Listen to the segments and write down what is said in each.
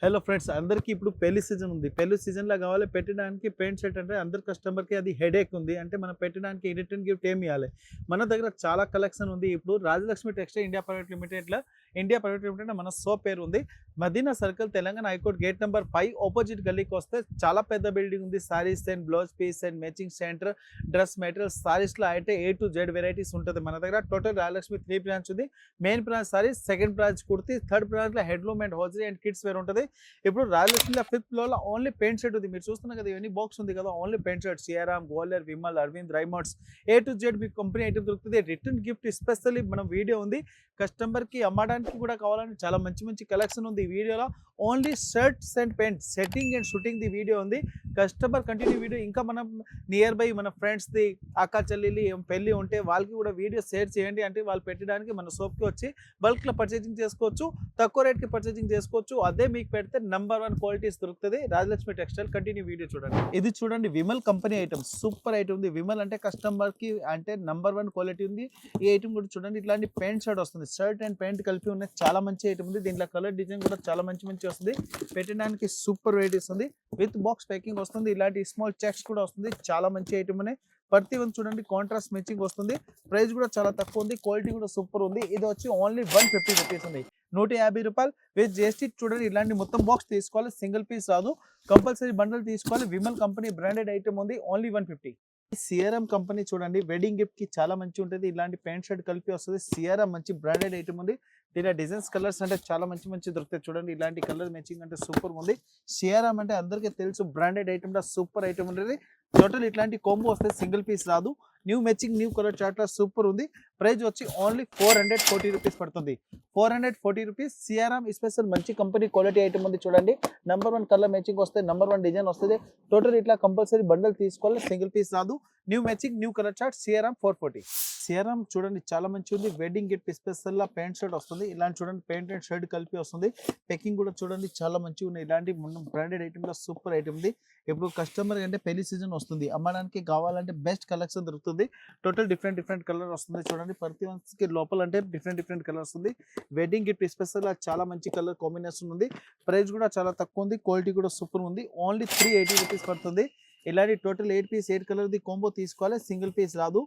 Hello friends అందరికీ ఇప్పుడు పెళ్లి సీజన్ ఉంది. పెళ్లి సీజన్‌లో కావాలి పెట్టడానికి పెయింట్ షర్ట్ అంటే అందరి కస్టమర్‌కి అది హెడేక్ ఉంది. అంటే మనం పెట్టడానికి రిటర్న్ గిఫ్ట్ ఏమి ఇయ్యాలి? మన దగ్గర చాలా కలెక్షన్ ఉంది. ఇప్పుడు Rajalakshmi textile India private limited మన షాప్ పేరు ఉంది. Madina circle Telangana high court gate number 5 opposite గల్లీకి వస్తే చాలా పెద్ద బిల్డింగ్ ఉంది. Saris and blouse piece and matching centre, dress materials సారీస్‌లో అయితే ఏ టు జెడ్ వెరైటీస్ ఉంటది. మన దగ్గర టోటల్ రాజలక్ష్మి 3 బ్రాంచ్ ఉంది. Main branch saris, second branch kurti, third బ్రాంచ్‌లో handloom and hosiery and kids wear ఉంటది. ఇప్పుడు రాజలక్ష్మిలో ఫిఫ్త్ ఫ్లోర్‌లో ఓన్లీ పెయింట్ షర్ట్ ఉంది. మీరు చూస్తున్నారు కదా ఇవన్నీ బాక్స్ ఉంది కదా ఓన్లీ పెయింట్ షర్ట్ సియారామ్, గోల్డర్, Vimal, Arvind, Raymonds A to Z మీకు కంపెనీ ఐటమ్ దొరుకుతుంది. రిటర్న్ గిఫ్ట్ స్పెషల్లీ మనం వీడియో ఉంది. కస్టమర్‌కి అమ్మడానికి కూడా కావాలని చాలా మంచి మంచి కలెక్షన్ ఉంది. ఈ వీడియోలో only shirts and paint setting and shooting the video ఉంది. కస్టమర్ కంటిన్యూ వీడియో ఇంకా మనం నియర్ బై మన ఫ్రెండ్స్‌ది అక్క చెల్లెలి పెళ్లి ఉంటే వాళ్ళకి కూడా వీడియో షేర్ చేయండి. అంటే వాళ్ళు పెట్టడానికి మన షాప్‌కి వచ్చి బల్క్‌లో పర్చేసింగ్ చేసుకోవచ్చు. తక్కువ రేట్‌కి పర్చేసింగ్ చేసుకోవచ్చు. అదే మీకు పెడితే నంబర్ 1 క్వాలిటీస్ దొరుకుతుంది. రాజలక్ష్మి టెక్స్టైల్ కంటిన్యూ వీడియో చూడండి. ఇది చూడండి Vimal company item super item ఉంది. విమల్ అంటే కస్టమర్‌కి అంటే నంబర్ 1 క్వాలిటీ ఉంది. ఈ ఐటమ్ కూడా చూడండి ఇట్లాంటి పెయింట్ షర్ట్ వస్తుంది. షర్ట్ అండ్ పెయింట్ కలిపి ఉన్న చాలా మంచి ఐటమ్ ఉంది. దీంట్లో కలర్ డిజైన్ కూడా చాలా మంచి వస్తుంది. పెట్టడానికి సూపర్ వెరైటీస్ ఉంది. విత్ బాక్స్ ప్యాకింగ్ వస్తుంది. ఇలాంటి స్మాల్ చెక్స్ కూడా వస్తుంది. చాలా మంచి ఐటమ్ ఉన్నాయి. ప్రతి వన్ చూడండి కాంట్రాస్ట్ మ్యాచింగ్ వస్తుంది. ప్రైస్ కూడా చాలా తక్కువ ఉంది. క్వాలిటీ కూడా సూపర్ ఉంది. ఇది వచ్చి ఓన్లీ 150 రూపీస్ ఉంది. 150 రూపాయలు విత్ జిఎస్టీ. చూడండి ఇలాంటి మొత్తం బాక్స్ తీసుకోవాలి. సింగిల్ పీస్ రాదు. కంపల్సరీ బండల్ తీసుకోవాలి. విమల్ కంపెనీ బ్రాండెడ్ ఐటమ్ ఉంది. ఓన్లీ 150. సిఆర్ఎం కంపెనీ చూడండి వెడ్డింగ్ గిఫ్ట్ కి చాలా మంచి ఉంటుంది. ఇలాంటి ప్యాంట్ షర్ట్ కలిపి వస్తుంది. సిఆర్ఎం మంచి బ్రాండెడ్ ఐటమ్ ఉంది. దీని డిజైన్స్ కలర్స్ అంటే చాలా మంచి దొరుకుతాయి. చూడండి ఇలాంటి కలర్ మ్యాచింగ్ అంటే సూపర్ ఉంది. సిఆర్ఎం అంటే అందరికీ తెలుసు బ్రాండెడ్ ఐటమ్ సూపర్ ఐటమ్ ఉంటుంది. టోటల్ ఇట్లాంటి కాంబో వస్తే సింగిల్ పీస్ రాదు. New matching new colour chart super ఉంది. ప్రైస్ వచ్చి ఓన్లీ 440 రూపీస్ పడుతుంది. 440 రూపీస్. సిఆర్ఎం స్పెషల్ మంచి కంపెనీ క్వాలిటీ ఐటమ్ ఉంది. చూడండి నంబర్ 1 కలర్ మ్యాచింగ్ వస్తే నంబర్ 1 డిజైన్ వస్తుంది. టోటల్ ఇట్లా కంపల్సరీ బండల్ తీసుకోవాలి. సింగిల్ పీస్ రాదు. New matching new colour chart CRM 440. CRM చూడండి చాలా మంచి ఉంది. వెడ్డింగ్ గిఫ్ట్ స్పెషల్ లా ప్యాంట్ షర్ట్ వస్తుంది. ఇలాంటి చూడండి ప్యాంట్ అండ్ షర్ట్ కలిపి వస్తుంది. ప్యాకింగ్ కూడా చూడండి చాలా మంచిగా ఉన్నాయి. ఇలాంటి బ్రాండెడ్ ఐటమ్ లో సూపర్ ఐటమ్ ఉంది. ఇప్పుడు కస్టమర్ అంటే పెళ్లి సీజన్ వస్తుంది. అమ్మడానికి కావాలంటే బెస్ట్ కలెక్షన్ దొరుకుతుంది. టోటల్ డిఫరెంట్ కలర్ వస్తుంది. చూడండి ప్రతి వన్స్కి లోపల అంటే డిఫరెంట్ కలర్స్ ఉంది. వెడ్డింగ్ గిఫ్ట్ స్పెషల్ చాలా మంచి కలర్ కాంబినేషన్ ఉంది. ప్రైస్ కూడా చాలా తక్కువ ఉంది. క్వాలిటీ కూడా సూపర్ ఉంది. ఓన్లీ 380 రూపీస్ పడుతుంది. ఇలాంటి టోటల్ 8 పీస్ 8 కలర్ ది కాంబో తీసుకోవాలి. సింగిల్ పీస్ రాదు.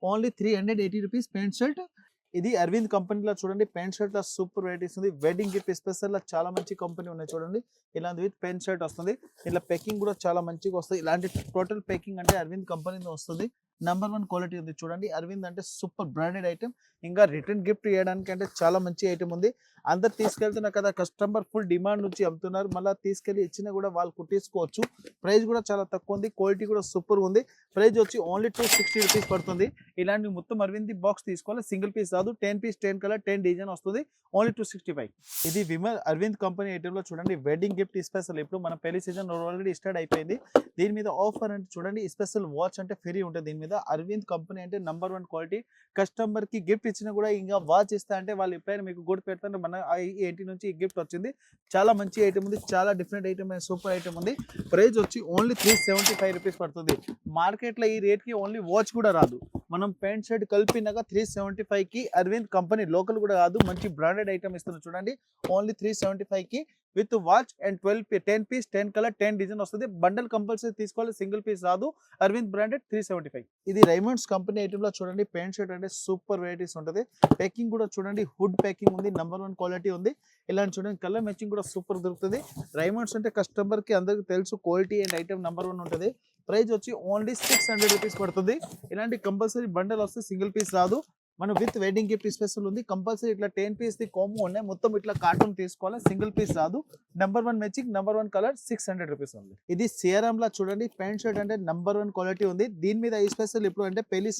Only 380 rupees pant shirt. ఇది అరవింద్ కంపెనీలో చూడండి ప్యాంట్ షర్ట్ లో సూపర్ వెరైటీస్ ఉంది. వెడ్డింగ్ గిఫ్ట్ స్పెషల్ లో చాలా మంచి కంపెనీ ఉన్నాయి. చూడండి ఇలాంటి విత్ ప్యాంట్ షర్ట్ వస్తుంది. ఇలా ప్యాకింగ్ కూడా చాలా మంచిగా వస్తుంది. ఇలాంటి టోటల్ ప్యాకింగ్ అంటే అరవింద్ కంపెనీలో వస్తుంది. నంబర్ 1 క్వాలిటీ ఉంది. చూడండి అరవింద్ అంటే సూపర్ బ్రాండెడ్ ఐటమ్. ఇంకా రిటర్న్ గిఫ్ట్ ఇవ్వడానికి అంటే చాలా మంచి ఐటమ్ ఉంది. అందరు తీసుకెళ్తున్నారు కదా కస్టమర్ ఫుల్ డిమాండ్ నుంచి అమ్ముతున్నారు. మళ్ళీ తీసుకెళ్లి ఇచ్చినా కూడా వాళ్ళు కుట్టించుకోవచ్చు. ప్రైస్ కూడా చాలా తక్కువ ఉంది. క్వాలిటీ కూడా సూపర్ ఉంది. ప్రైస్ వచ్చి ఓన్లీ 260 రూపీస్ పడుతుంది. ఇలాంటి మొత్తం అరవింద్ బాక్స్ తీసుకోవాలి. సింగిల్ పీస్ రాదు. 10 పీస్ 10 కలర్ 10 డిజైన్ వస్తుంది. ఓన్లీ 265. ఇది విమల్ అరవింద్ కంపెనీ ఐటమ్ లో చూడండి వెడ్డింగ్ గిఫ్ట్ స్పెషల్. ఇప్పుడు మన పెళ్లి సీజన్ ఆల్రెడీ స్టార్ట్ అయిపోయింది. దీని మీద ఆఫర్ అంటే చూడండి స్పెషల్ వాచ్ అంటే ఫ్రీ ఉంటుంది. దీని మీద అరవింద్ కంపెనీ అంటే నంబర్ 1 క్వాలిటీ. కస్టమర్ కి గిఫ్ట్ ఇచ్చినా కూడా ఇంకా వాచ్ ఇస్తా అంటే వాళ్ళు ఎప్పుడైనా మీకు గుర్తు పెడతారు మన ఏంటి నుంచి ఈ గిఫ్ట్ వచ్చింది. చాలా మంచి ఐటమ్ ఉంది. చాలా డిఫరెంట్ ఐటమ్ సూపర్ ఐటమ్ ఉంది. ప్రైస్ వచ్చి ఓన్లీ 375 రూపీస్ పడుతుంది. మార్కెట్ లో ఈ రేట్ కి ఓన్లీ వాచ్ కూడా రాదు. మనం ప్యాంట్ షర్ట్ కలిపినాక 375 కి అరవింద్ కంపెనీ లోకల్ కూడా కాదు మంచి బ్రాండెడ్ ఐటమ్ ఇస్తున్నారు. చూడండి ఓన్లీ 375 కి with watch and 10 piece 10 colour 10 design వస్తుంది. బండల్ కంపల్సరీ తీసుకోవాలి. సింగిల్ పీస్ రాదు. అరవింద్ బ్రాండెడ్ 375. ఇది రైమండ్స్ కంపెనీ ఐటమ్ లో చూడండి ప్యాంట్ షర్ట్ అంటే సూపర్ వెరైటీస్ ఉంటుంది. ప్యాకింగ్ కూడా చూడండి హుడ్ ప్యాకింగ్ ఉంది. నంబర్ 1 క్వాలిటీ ఉంది. ఇలాంటి చూడండి కలర్ మ్యాచింగ్ కూడా సూపర్ దొరుకుతుంది. రైమండ్స్ అంటే కస్టమర్ కి అందరికి తెలుసు క్వాలిటీ అండ్ ఐటమ్ నంబర్ 1 ఉంటుంది. ప్రైస్ వచ్చి ఓన్లీ 600 రూపీస్ పడుతుంది. ఇలాంటి కంపల్సరీ బండల్ వస్తే సింగిల్ పీస్ రాదు. మనం విత్ వెడ్డింగ్ గిఫ్ట్ స్పెషల్ ఉంది. కంపల్సరీ ఇట్లా 10 పీస్ ది కాంబో ఉన్నాయి. మొత్తం ఇట్లా కార్టూన్ తీసుకోవాలి. సింగిల్ పీస్ రాదు. Number 1 matching number 1 colour 600 rupees ఉంది. ఇది సిఆర్ఎం లా చూడండి ప్యాంట్ షర్ట్ అంటే నంబర్ 1 క్వాలిటీ ఉంది. దీని మీద ఈ స్పెషల్ ఇప్పుడు అంటే పెళ్లి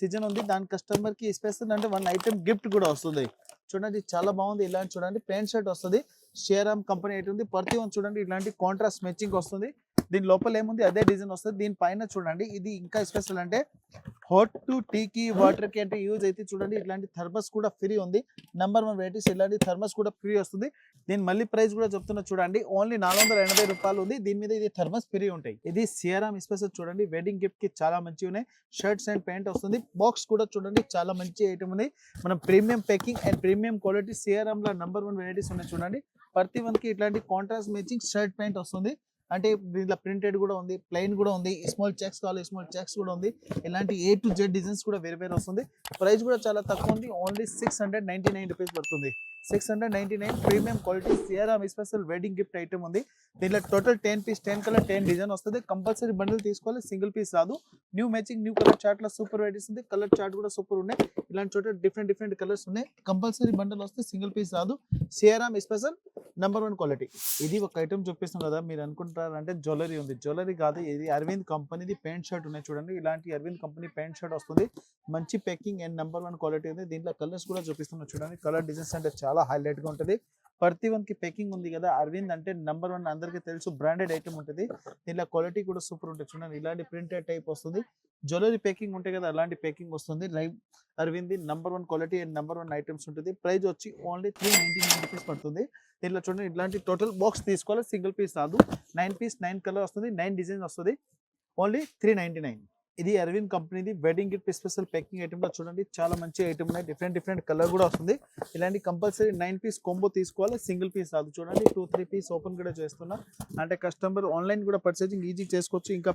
సీజన్ ఉంది. దాని కస్టమర్ కి స్పెషల్ అంటే 1 ఐటమ్ గిఫ్ట్ కూడా వస్తుంది. చూడండి చాలా బాగుంది. ఇలాంటి చూడండి ప్యాంట్ షర్ట్ వస్తుంది. సిఆర్ఎం కంపెనీ ఐటమ్ ఉంది. ప్రతి వన్ చూడండి ఇలాంటి కాంట్రాస్ట్ మ్యాచింగ్ వస్తుంది. దీని లోపల ఏముంది అదే డిజైన్ వస్తుంది. దీని పైన చూడండి ఇది ఇంకా స్పెషల్ అంటే హాట్ టు టీకి వాటర్ కి అంటే యూజ్ అయితే చూడండి ఇట్లాంటి థర్మస్ కూడా ఫ్రీ ఉంది. నంబర్ 1 వెరైటీస్ ఇలాంటి థర్మస్ కూడా ఫ్రీ వస్తుంది. దీని మళ్ళీ ప్రైస్ కూడా చెప్తున్నా చూడండి ఓన్లీ 480 రూపాయలు ఉంది. దీని మీద ఇది థర్మస్ ఫ్రీ ఉంటాయి. ఇది సిఆర్ఎం స్పెషల్ చూడండి వెడ్డింగ్ గిఫ్ట్ కి చాలా మంచిగా ఉన్నాయి. షర్ట్స్ అండ్ ప్యాంట్ వస్తుంది. బాక్స్ కూడా చూడండి చాలా మంచి ఐటమ్ ఉంది. మనం premium packing and premium quality CRM లో నంబర్ 1 వెరైటీస్ ఉన్నాయి. చూడండి ప్రతి వన్ కి ఇట్లాంటి కాంట్రాస్ట్ మ్యాచింగ్ షర్ట్ ప్యాంట్ వస్తుంది. అంటే దీంట్లో ప్రింటెడ్ కూడా ఉంది, ప్లెయిన్ కూడా ఉంది, స్మాల్ చెక్స్ కావాలి స్మాల్ చెక్స్ కూడా ఉంది. ఇలాంటి A to Z డిజైన్స్ కూడా వేరే వేరే వస్తుంది. ప్రైస్ కూడా చాలా తక్కువ ఉంది, ఓన్లీ 699 రూపీస్ పడుతుంది. 699 premium quality Sierra special wedding gift item ఉంది. దీంట్లో టోటల్ 10 పీస్ 10 కలర్ 10 డిజైన్ వస్తుంది. కంపల్సరీ బండిల్ తీసుకోవాలి, సింగిల్ పీస్ రాదు. New matching new colour chart లో సూపర్ వెరైటీస్ ఉంది. కలర్ చార్ట్ కూడా సూపర్ ఉన్నాయి. ఇలాంటి చోట డిఫరెంట్ కలర్స్ ఉన్నాయి. కంపల్సరీ బండిల్ వస్తే సింగిల్ పీస్ రాదు. Sierra special number 1 quality. ఇది ఒక ఐటమ్ చూపిస్తాం కదా, మీరు అనుకుంటారంటే జ్యువెలరీ ఉంది, జ్యువెలరీ కాదు, ఇది అరవింద్ కంపెనీది పెయింట్ షర్ట్ ఉన్నాయి చూడండి. ఇలాంటి అరవింద్ కంపెనీ పెయింట్ షర్ట్ వస్తుంది. మంచి ప్యాకింగ్ అండ్ నంబర్ 1 క్వాలిటీ ఉంది. దీంట్లో కలర్స్ కూడా చూపిస్తున్నాం చూడండి. కలర్ డిజైన్స్ అంటే చాలా హైలైట్ గా ఉంటుంది. ప్రతి వన్ కి ప్యాకింగ్ ఉంది కదా. అరవింద్ అంటే నంబర్ 1 అందరికీ తెలుసు, బ్రాండెడ్ ఐటమ్ ఉంటుంది. దీంట్లో క్వాలిటీ కూడా సూపర్ ఉంటుంది చూడండి. ఇలాంటి ప్రింటెడ్ టైప్ వస్తుంది. జ్యువెలరీ ప్యాకింగ్ ఉంటాయి కదా, అలాంటి ప్యాకింగ్ వస్తుంది. Arvind number 1 quality and number 1 items ఉంటుంది. ప్రైస్ వచ్చి ఓన్లీ 399 రూపీస్ పడుతుంది. దీంట్లో చూడండి ఇట్లాంటి టోటల్ బాక్స్ తీసుకోవాలి, సింగిల్ పీస్ రాదు. 9 పీస్ 9 కలర్ వస్తుంది, 9 డిజైన్ వస్తుంది. ఓన్లీ 399. ఇది అరవింద్ కంపెనీది wedding gift special packing item లో చూడండి. చాలా మంచి ఐటమ్ ఉన్నాయి, డిఫరెంట్ కలర్ కూడా వస్తుంది. ఇలాంటి కంపల్సరీ 9 పీస్ కాంబో తీసుకోవాలి, సింగిల్ పీస్ రాదు. చూడండి 2-3 పీస్ ఓపెన్ కూడా చేస్తున్నా. అంటే కస్టమర్ ఆన్లైన్ కూడా పర్చేసింగ్ ఈజీ చేసుకోవచ్చు. ఇంకా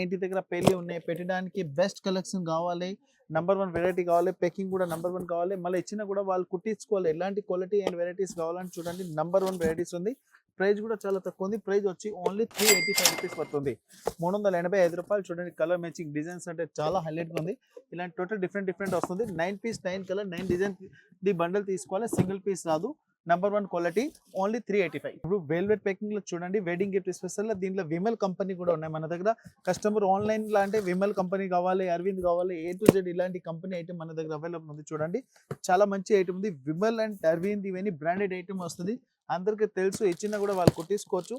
ఏంటి దగ్గర పెళ్లి ఉన్నాయి, పెట్టడానికి బెస్ట్ కలెక్షన్ కావాలి, నంబర్ 1 వెరైటీ కావాలి, ప్యాకింగ్ కూడా నంబర్ 1 కావాలి, మళ్ళీ ఇచ్చినా కూడా వాళ్ళు కుట్టించుకోవాలి. ఎలాంటి క్వాలిటీ అండ్ వెరైటీస్ కావాలని చూడండి. నంబర్ 1 వెరైటీస్ ఉంది. ప్రైస్ కూడా చాలా తక్కువ ఉంది. ప్రైస్ వచ్చి ఓన్లీ 385 రూపీస్ పడుతుంది. 385 రూపాయలు. చూడండి కలర్ మ్యాచింగ్ డిజైన్స్ అంటే చాలా హైలైట్ గా ఉంది. ఇలాంటి టోటల్ డిఫరెంట్ వస్తుంది. 9 పీస్ 9 కలర్ 9 డిజైన్ ది బండల్ తీసుకోవాలి, సింగిల్ పీస్ రాదు. Number 1 quality only 385. ఇప్పుడు వెల్వెట్ ప్యాకింగ్ లో చూడండి వెడ్డింగ్ గిఫ్ట్ స్పెషల్ లో దీంట్లో విమల్ కంపెనీ కూడా ఉన్నాయి మన దగ్గర. కస్టమర్ ఆన్లైన్ లో అంటే విమల్ కంపెనీ కావాలి, అరవింద్ కావాలి, A to Z ఇలాంటి కంపెనీ ఐటమ్ మన దగ్గర అవైలబుల్ ఉంది. చూడండి చాలా మంచి ఐటమ్ ఉంది. విమల్ అండ్ అరవింద్ ఇవన్నీ బ్రాండెడ్ ఐటమ్ వస్తుంది. అందరికీ తెలుసు, ఇచ్చినా కూడా వాళ్ళు కుట్టించుకోవచ్చు.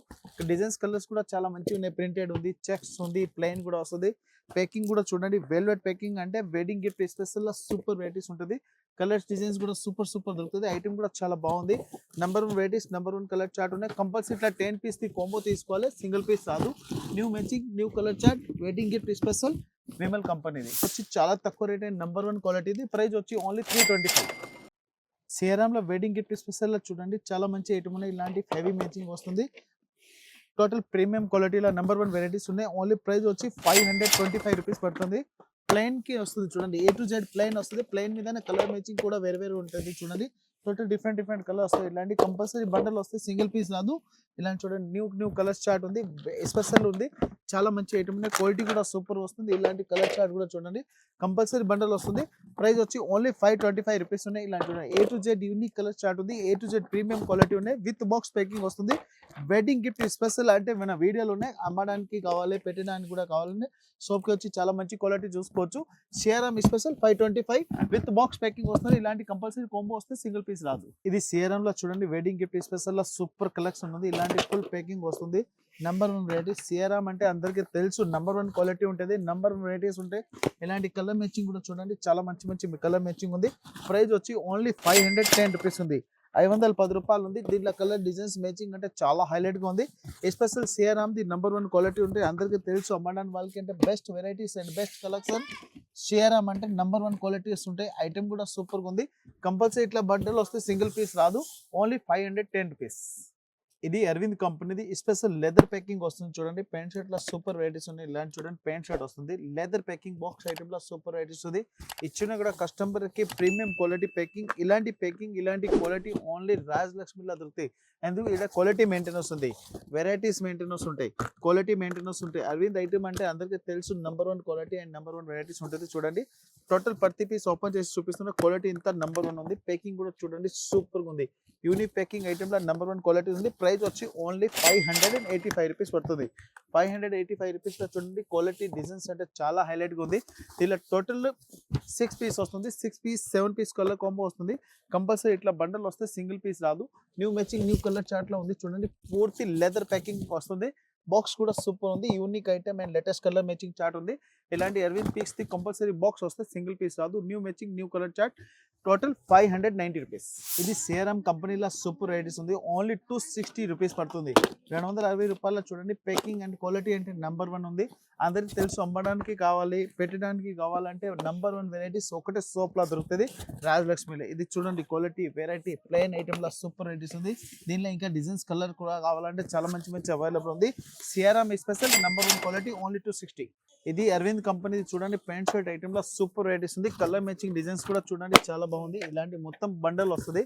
డిజైన్స్ కలర్స్ కూడా చాలా మంచిగా ఉన్నాయి. ప్రింటెడ్ ఉంది, చెక్స్ ఉంది, ప్లెయిన్ కూడా వస్తుంది. ప్యాకింగ్ కూడా చూడండి వెల్వెట్ ప్యాకింగ్ అంటే wedding gift special super varieties ఉంటుంది. కలర్స్ డిజైన్స్ కూడా సూపర్ దొరుకుతుంది. ఐటమ్ కూడా చాలా బాగుంది. Number 1 varieties, number 1 colour chart ఉన్నాయి. కంపల్సరీ ఇట్లా 10 పీస్ ది కాంబో తీసుకోవాలి, సింగిల్ పీస్ రాదు. New matching new colour chart wedding gift special Vimal కంపెనీది వచ్చి చాలా తక్కువ రేట్ అండ్ నంబర్ 1 క్వాలిటీది. ప్రైస్ వచ్చి ఓన్లీ 325. సియారాంలో వెడ్డింగ్ గిఫ్ట్ స్పెషల్ చూడండి చాలా మంచి ఐటమ్ ఉన్నాయి. ఇలాంటి హెవీ మ్యాచింగ్ వస్తుంది. టోటల్ ప్రీమియం క్వాలిటీలో నంబర్ 1 వెరైటీస్ ఉన్నాయి. ఓన్లీ ప్రైస్ వచ్చి 525 రూపీస్ పడుతుంది. ప్లెయిన్ కి వస్తుంది చూడండి. A to Z ప్లెయిన్ వస్తుంది. ప్లెయిన్ మీద కలర్ మ్యాచింగ్ కూడా వేరే ఉంటుంది చూడండి. టోటల్ డిఫరెంట్ కలర్ వస్తాయి. ఇలాంటి కంపల్సరీ బండల్ వస్తాయి, సింగిల్ పీస్ రాదు. ఇలాంటి చూడండి న్యూ కలర్ చార్ట్ ఉంది, స్పెషల్ ఉంది. చాలా మంచి ఐటమ్ ఉన్నాయి. క్వాలిటీ కూడా సూపర్ వస్తుంది. ఇలాంటి కలర్ చార్ట్ కూడా చూడండి. కంపల్సరీ బండల్ వస్తుంది. ప్రైస్ వచ్చి ఓన్లీ 525 రూపీస్ ఉన్నాయి. ఇలాంటి చూడండి A to Z unique colour chart ఉంది. A to Z premium quality ఉన్నాయి. విత్ బాక్స్ ప్యాకింగ్ వస్తుంది. వెడ్డింగ్ గిఫ్ట్ స్పెషల్ అంటే మన వీడియోలు ఉన్నాయి, అమ్మడానికి కావాలి, పెట్టడానికి కూడా కావాలంటే షాప్కి వచ్చి చాలా మంచి క్వాలిటీ చూసుకోవచ్చు. Siyaram special 525 with box packing వస్తుంది. ఇలాంటి కంపల్సరీ కాంబో వస్తే సింగిల్ పీస్ రాదు. ఇది సియారామ్ లో చూడండి వెడ్డింగ్ గిఫ్ట్ స్పెషల్ లో సూపర్ కలెక్షన్ ఉంది. ఇలాంటి ఫుల్ ప్యాకింగ్ వస్తుంది. Number 1 variety. సియారామ్ అంటే అందరికీ తెలుసు, నంబర్ 1 క్వాలిటీ ఉంటుంది, నంబర్ 1 వెరైటీస్ ఉంటాయి. ఇలాంటి కలర్ మ్యాచింగ్ కూడా చూడండి చాలా మంచి కలర్ మ్యాచింగ్ ఉంది. ప్రైస్ వచ్చి ఓన్లీ 510 రూపీస్ ఉంది. 510 రూపాయలు ఉంది. దీంట్లో కలర్ డిజైన్స్ మ్యాచింగ్ అంటే చాలా హైలైట్ గా ఉంది. ఎస్పెషల్ సియారామ్ ది నంబర్ 1 క్వాలిటీ ఉంటాయి. అందరికీ తెలుసు, అమ్మడానికి వాళ్ళకి అంటే best varieties and best collection. Siyaram అంటే నంబర్ 1 క్వాలిటీస్ ఉంటాయి. ఐటమ్ కూడా సూపర్ గా ఉంది. కంపల్సరీ ఇట్లా బండల్ వస్తే సింగిల్ పీస్ రాదు. Only 510 rupees. ఇది అరవింద్ కంపెనీది స్పెషల్ లెదర్ ప్యాకింగ్ వస్తుంది చూడండి. ప్యాంట్ షర్ట్ లో సూపర్ వెరైటీస్ ఉన్నాయి. ఇలాంటి చూడండి ప్యాంట్ షర్ట్ వస్తుంది. లెదర్ ప్యాకింగ్ బాక్స్ ఐటమ్ లో సూపర్ వెరైటీస్ ఉంది. ఇచ్చిన కూడా కస్టమర్ కి ప్రీమియం క్వాలిటీ ప్యాకింగ్. ఇలాంటి క్వాలిటీ ఓన్లీ రాజలక్ష్మిలో దొరుకుతాయి. ఎందుకు ఇక్కడ క్వాలిటీ మెయింటెనెన్స్ ఉంది, వెరైటీస్ మెయింటెనెన్స్ ఉంటాయి, క్వాలిటీ మెయింటెనెన్స్ ఉంటాయి. అరవింద్ ఐటమ్ అంటే అందరికీ తెలుసు, number 1 quality and number 1 varieties ఉంటుంది. చూడండి టోటల్ ప్రతి పీస్ ఓపెన్ చేసి చూపిస్తున్న క్వాలిటీ ఇంత నంబర్ 1 ఉంది. ప్యాకింగ్ కూడా చూడండి సూపర్ గా ఉంది. యూనిక్ ప్యాకింగ్ ఐటమ్ లో నంబర్ 1 క్వాలిటీ ఉంది. ప్రైస్ వచ్చి ఓన్లీ 585 రూపీస్ పడుతుంది. 585 రూపీస్ లో చూడండి క్వాలిటీ డిజైన్స్ అంటే చాలా హైలైట్ గా ఉంది. దీనిలో టోటల్ 6 పీస్ వస్తుంది. 6 పీస్ 7 పీస్ కలర్ కాంబో వస్తుంది. కంపల్సరీ ఇట్లా బండల్ వస్తే సింగిల్ పీస్ రాదు. New matching new colour chart లో ఉంది చూడండి. పూర్తి లెదర్ ప్యాకింగ్ వస్తుంది. బాక్స్ కూడా సూపర్ ఉంది. Unique item and latest colour matching chart ఉంది. ఇలాంటి Arvind piece the compulsory box వస్తే సింగిల్ పీస్ రాదు. New matching new colour chart total 590 rupees. ఇది సిఆర్ఎం కంపెనీలో సూపర్ వెరైటీస్ ఉంది. ఓన్లీ 260 రూపీస్ పడుతుంది. 260 రూపాయల చూడండి. పేకింగ్ అండ్ క్వాలిటీ అంటే నెంబర్ 1 ఉంది. అందరికీ తెలుసు, అమ్మడానికి కావాలి, పెట్టడానికి కావాలంటే నెంబర్ 1 వెరైటీస్ ఒకటే సోప్లా దొరుకుతుంది రాజలక్ష్మిలో. ఇది చూడండి క్వాలిటీ, వెరైటీ, ప్లెయిన్ ఐటెంలో సూపర్ వెరైటీస్ ఉంది. దీనిలో ఇంకా డిజైన్స్ కలర్ కూడా కావాలంటే చాలా మంచి మంచి అవైలబుల్ ఉంది. CRM special number 1 quality only 260. ఇది అరవింద్ కంపెనీ చూడండి. ప్యాంట్ షర్ట్ ఐటెంలో సూపర్ వెరైటీస్ ఉంది. కలర్ మ్యాచింగ్ డిజైన్స్ కూడా చూడండి చాలా బాగుంది. ఇలాంటి మొత్తం బండల్ వస్తుంది.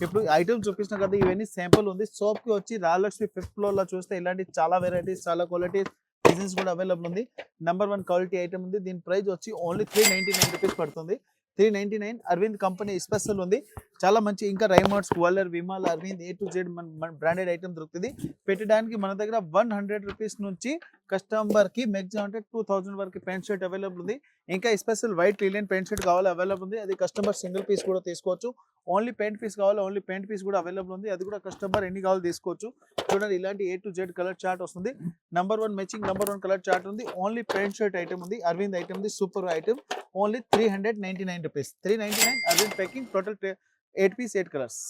ఇప్పుడు ఐటమ్ చూపించిన కదా, ఇవన్నీ శాంపుల్ ఉంది. సోప్ కి వచ్చి రాజలక్ష్మి 5th ఫ్లోర్ లో చూస్తే ఇలాంటి చాలా వెరైటీస్, చాలా క్వాలిటీ డిజైన్స్ కూడా అవైలబుల్ ఉంది. నెంబర్ 1 క్వాలిటీ ఐటమ్ ఉంది. దీని ప్రైస్ వచ్చి ఓన్లీ 399 రూపీస్ పడుతుంది. 399 అరవింద్ కంపెనీ స్పెషల్ ఉంది. చాలా మంచి ఇంకా రైమార్ట్స్, క్వాలర్, విమాల్, అరవింద్ A to Z మన బ్రాండెడ్ ఐటమ్ దొరుకుతుంది. పెట్టడానికి మన దగ్గర 100 రూపీస్ నుంచి కస్టమర్ కి మ్యాక్సిమం అంటే 2000 వరకు ప్యాంట్ షర్ట్ అవైలబుల్ ఉంది. ఇంకా special white Lillian pant shirt కావాలి అవైలబుల్ ఉంది. అది కస్టమర్ సింగిల్ పీస్ కూడా తీసుకోవచ్చు. ఓన్లీ ప్యాంట్ పీస్ కావాలి, ఓన్లీ ప్యాంట్ పీస్ కూడా అవైలబుల్ ఉంది. అది కూడా కస్టమర్ ఎన్ని కావాలి తీసుకోవచ్చు. చూడండి ఇలాంటి A to Z colour chart వస్తుంది. Number 1 matching number 1 colour chart ఉంది. ఓన్లీ ప్యాంట్ షర్ట్ ఐటమ్ ఉంది. అరవింద్ ఐటమ్ ఉంది. Super item. Only 399 rupees. 399 Arvind packing. Total 8 piece 8 colours.